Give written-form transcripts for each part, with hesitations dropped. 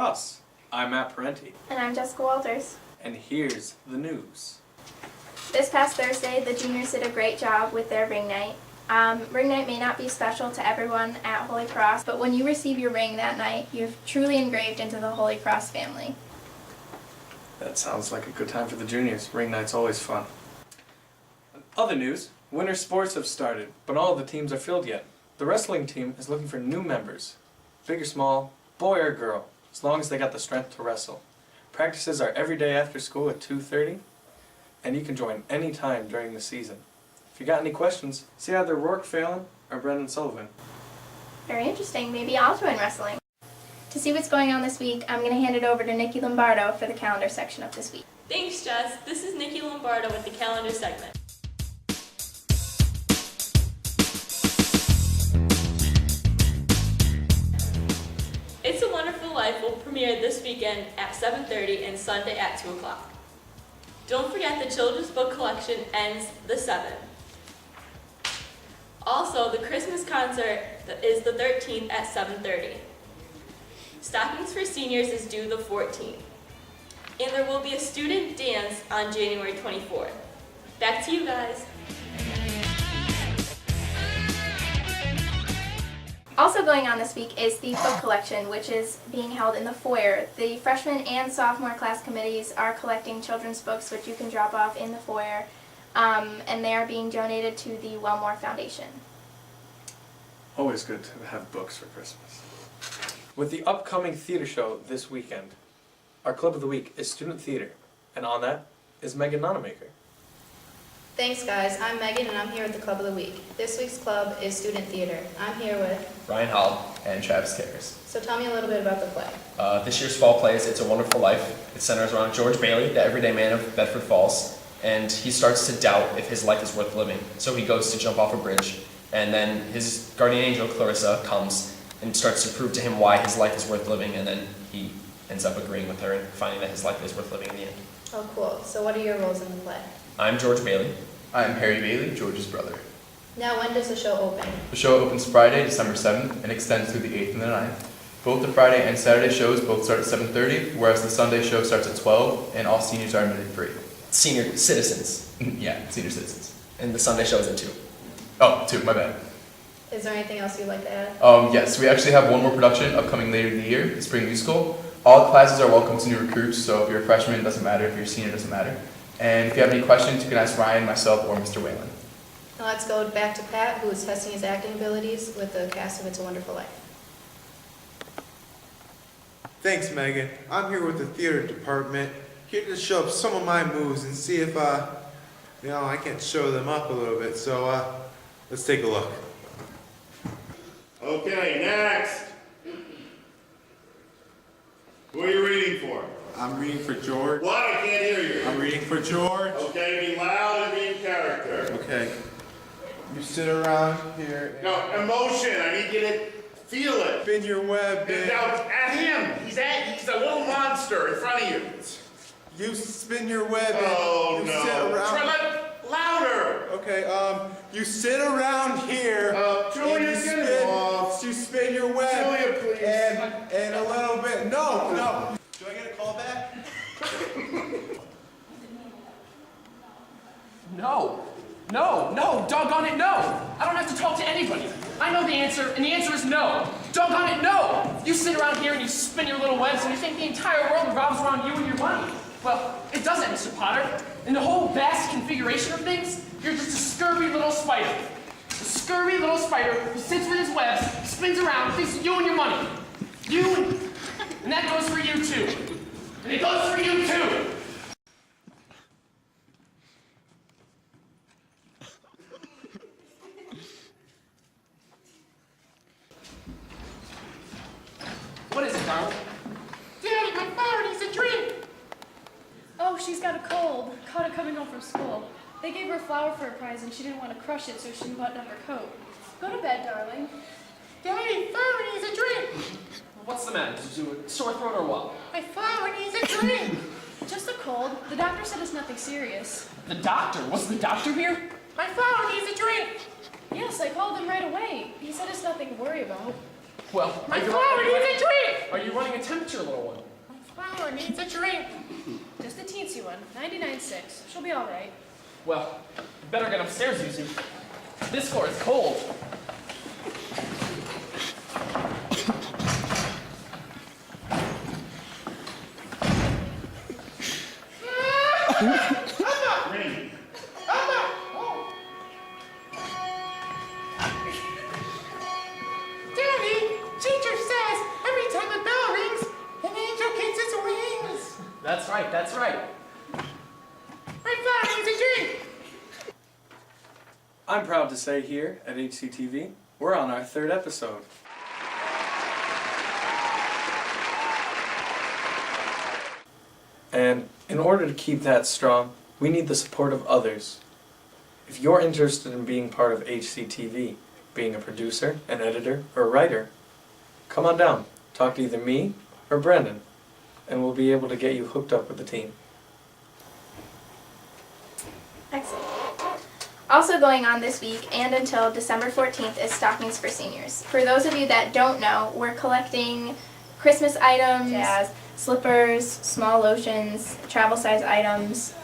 Cross. I'm Matt Parenti. And I'm Jessica Walters. And here's the news. This past Thursday, the juniors did a great job with their ring night. Ring night may not be special to everyone at Holy Cross, but when you receive your ring that night, you've truly engraved into the Holy Cross family. That sounds like a good time for the juniors. Ring night's always fun. Other news, winter sports have started, but all of the teams are filled yet. The wrestling team is looking for new members. Big or small, boy or girl, as long as they got the strength to wrestle. Practices are every day after school at 2:30, and you can join any time during the season. If you got any questions, see either Rourke Phelan or Brendan Sullivan. Very interesting. Maybe I'll join wrestling. To see what's going on this week, I'm going to hand it over to Nikki Lombardo for the calendar section of this week. Thanks, Jess. This is Nikki Lombardo with the calendar segment. It's a Wonderful Life will premiere this weekend at 7:30 and Sunday at 2 o'clock. Don't forget the children's book collection ends the 7th. Also, the Christmas concert is the 13th at 7:30. Stockings for seniors is due the 14th. And there will be a student dance on January 24th. Back to you guys. Also going on this week is the book collection, which is being held in the foyer. The freshman and sophomore class committees are collecting children's books, which you can drop off in the foyer, and they are being donated to the Wellmore Foundation. Always good to have books for Christmas. With the upcoming theater show this weekend, our club of the week is Student Theater, and on that is Megan Nonamaker. Thanks guys, I'm Megan and I'm here with the Club of the Week. This week's club is Student Theater. I'm here with Ryan Hall and Travis Terrace. So tell me a little bit about the play. This year's fall play is It's a Wonderful Life. It centers around George Bailey, the everyday man of Bedford Falls, and he starts to doubt if his life is worth living. So he goes to jump off a bridge, and then his guardian angel, Clarissa, comes and starts to prove to him why his life is worth living, and then he ends up agreeing with her and finding that his life is worth living in the end. Oh cool, so what are your roles in the play? I'm George Bailey. I'm Harry Bailey, George's brother. Now when does the show open? The show opens Friday, December 7th, and extends through the 8th and the 9th. Both the Friday and Saturday shows both start at 7:30, whereas the Sunday show starts at 12, and all seniors are admitted free. Senior citizens. Yeah, senior citizens. And the Sunday show is at 2. Oh, 2, my bad. Is there anything else you'd like to add? Yes, we actually have one more production upcoming later in the year, the Spring Musical. All classes are welcome to new recruits, so if you're a freshman, it doesn't matter. If you're a senior, it doesn't matter. And if you have any questions, you can ask Ryan, myself, or Mr. Whalen. Now let's go back to Pat, who is testing his acting abilities with the cast of It's a Wonderful Life. Thanks, Megan. I'm here with the theater department, here to show up some of my moves and see if, I can show them up a little bit. So, let's take a look. Okay, next. Who are you reading for? I'm reading for George. What? I can't hear you. I'm reading for George. Okay, be loud and be in character. Okay. You sit around here. No, emotion. I need you to feel it. Spin your web, Now, at him. He's a little monster in front of you. You spin your web. Oh, you no. Sit around. Try louder. Okay, you sit around here. Julia, and get it off. you spin your web. Julia, please. And a little bit. No. Do I get a call back? No, doggone it, no! I don't have to talk to anybody. I know the answer, and the answer is no. Doggone it, no! You sit around here and you spin your little webs and you think the entire world revolves around you and your money. Well, it doesn't, Mr. Potter. In the whole vast configuration of things, you're just a scurvy little spider. A scurvy little spider who sits with his webs, spins around, thinks of you and your money. And that goes for you too. And it goes for you too! What is it, darling? Daddy, my flower needs a drink. Oh, she's got a cold. Caught it coming home from school. They gave her a flower for a prize and she didn't want to crush it, so she didn't button up her coat. Go to bed, darling. Daddy, flower needs a drink. What's the matter? Did you do a sore throat or what? My flower needs a drink. Just a cold. The doctor said it's nothing serious. The doctor? Was the doctor here? My flower needs a drink. Yes, I called him right away. He said it's nothing to worry about. Well, My flower needs a drink! Are you running a temperature, little one? My flower needs a drink! Just a teensy one, 99.6. She'll be all right. Well, you better get upstairs, Yuzu. This floor is cold. Daddy, teacher says every time the bell rings, an angel gets its wings. That's right, that's right. My flower needs a drink! I'm proud to say here at HCTV, we're on our 3rd episode. And in order to keep that strong, we need the support of others. If you're interested in being part of HCTV, being a producer, an editor, or a writer, come on down, talk to either me or Brendan, and we'll be able to get you hooked up with the team. Excellent. Also going on this week and until December 14th is Stockings for Seniors. For those of you that don't know, we're collecting Christmas items, slippers, small lotions, travel size items,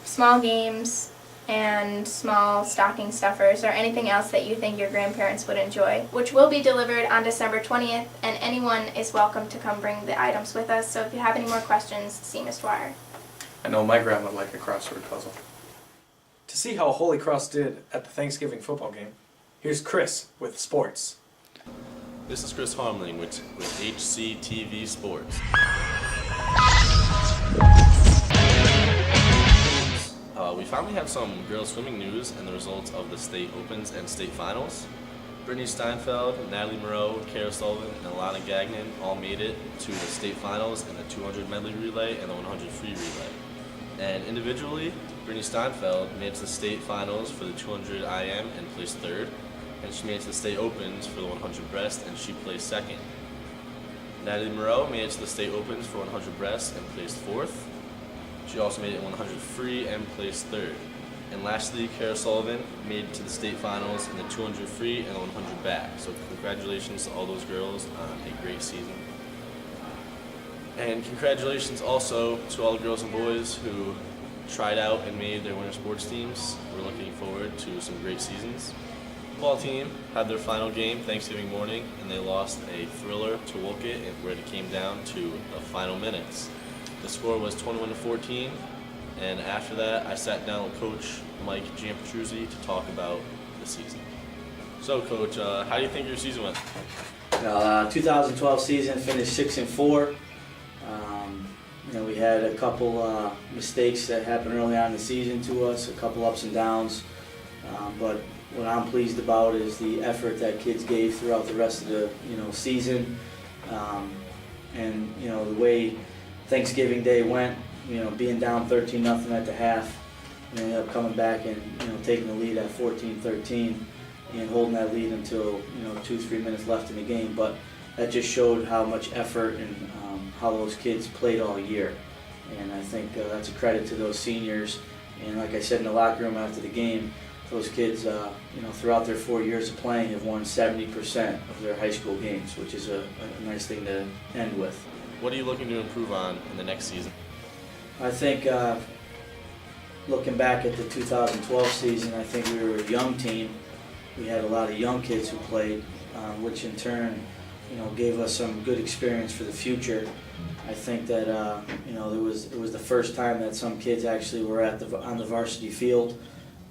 small games, and small stocking stuffers or anything else that you think your grandparents would enjoy, which will be delivered on December 20th, and anyone is welcome to come bring the items with us. So if you have any more questions, see Ms. Dwyer. I know my grandma would like a crossword puzzle. To see how Holy Cross did at the Thanksgiving football game, here's Chris with sports. This is Chris Harmling with HCTV Sports. We finally have some girls swimming news and the results of the state opens and state finals. Brittany Steinfeld, Natalie Moreau, Kara Sullivan, and Alana Gagnon all made it to the state finals in the 200 medley relay and the 100 free relay. And individually, Brittany Steinfeld made it to the state finals for the 200 IM and placed 3rd, and she made it to the state opens for the 100 breast and she placed 2nd. Natalie Moreau made it to the state opens for 100 breast and placed 4th. She also made it in 100 free and placed 3rd. And lastly, Kara Sullivan made it to the state finals in the 200 free and the 100 back. So congratulations to all those girls on a great season. And congratulations also to all the girls and boys who tried out and made their winter sports teams. We're looking forward to some great seasons. The football team had their final game Thanksgiving morning, and they lost a thriller to Wolcott where it came down to the final minutes. The score was 21-14, and after that I sat down with Coach Mike Giampetruzzi to talk about the season. So Coach, how do you think your season went? 2012 season finished 6-4. We had a couple mistakes that happened early on in the season to us, a couple ups and downs. But what I'm pleased about is the effort that kids gave throughout the rest of the season, and the way Thanksgiving Day went. Being down 13-0 at the half, we ended up coming back and taking the lead at 14-13 and holding that lead until 2-3 minutes left in the game. But that just showed how much effort and how those kids played all year. And I think that's a credit to those seniors. And like I said in the locker room after the game, those kids, throughout their 4 years of playing, have won 70% of their high school games, which is a nice thing to end with. What are you looking to improve on in the next season? I think looking back at the 2012 season, I think we were a young team. We had a lot of young kids who played, which in turn, gave us some good experience for the future. I think that it was the first time that some kids actually were on the varsity field,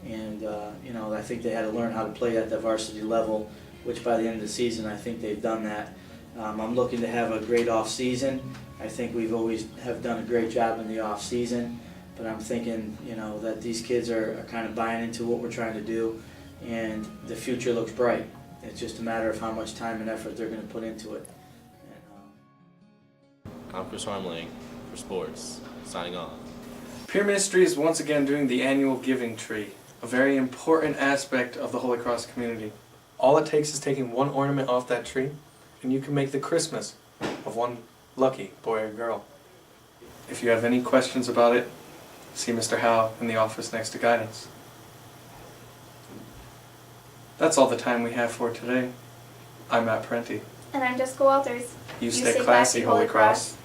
and I think they had to learn how to play at the varsity level, which by the end of the season, I think they've done that. I'm looking to have a great off season. I think we've always have done a great job in the off season, but I'm thinking that these kids are kind of buying into what we're trying to do, and the future looks bright. It's just a matter of how much time and effort they're going to put into it. I'm Chris Harmling for sports, signing off. Peer Ministry is once again doing the annual Giving Tree, a very important aspect of the Holy Cross community. All it takes is taking one ornament off that tree, and you can make the Christmas of one lucky boy or girl. If you have any questions about it, see Mr. Howe in the office next to guidance. That's all the time we have for today. I'm Matt Parenti. And I'm Jessica Walters. You stay classy, Holy Cross.